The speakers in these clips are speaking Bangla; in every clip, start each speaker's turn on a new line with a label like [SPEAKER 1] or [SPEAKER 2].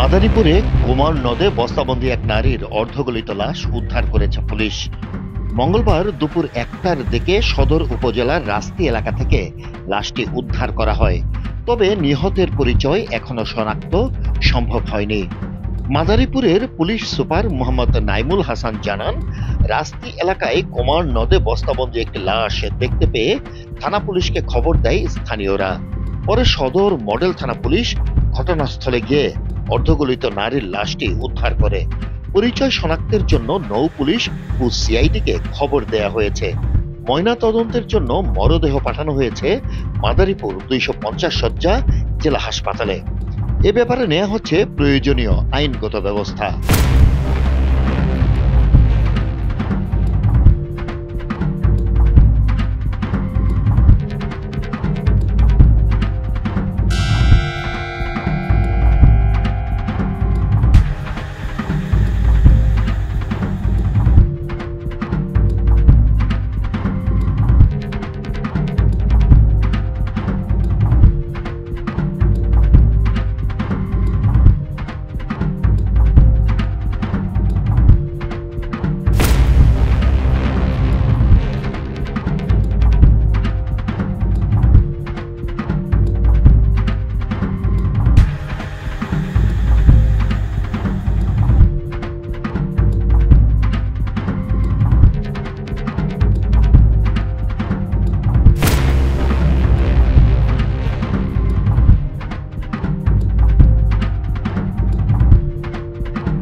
[SPEAKER 1] মাদারীপুরে কুমার নদে বস্তাবন্দি এক নারীর অর্ধগলিত লাশ উদ্ধার করেছে পুলিশ। মঙ্গলবার দুপুর 1টার দিকে সদর উপজেলার রাস্তি এলাকা থেকে লাশটি উদ্ধার করা হয়। তবে নিহতের পরিচয় এখনো শনাক্ত সম্ভব হয়নি। মাদারীপুরের পুলিশ সুপার মোহাম্মদ নাইমুল হাসান জানান, রাস্তি এলাকায় কুমার নদে বস্তাবন্দি একটি লাশ দেখতে পেয়ে থানা পুলিশকে খবর দেয় স্থানীয়রা। পরে সদর মডেল থানা পুলিশ ঘটনাস্থলে গিয়ে অর্ধগলিত নারীর লাশটি উদ্ধার করে। পরিচয় শনাক্তের জন্য নৌ পুলিশ ও সিআইডিকে খবর দেয়া হয়েছে। ময়না তদন্তের জন্য মরদেহ পাঠানো হয়েছে মাদারীপুর 250 শয্যা জেলা হাসপাতালে। এ ব্যাপারে নেওয়া হচ্ছে প্রয়োজনীয় আইনগত ব্যবস্থা।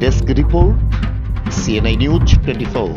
[SPEAKER 1] Desk report, CNI news 24।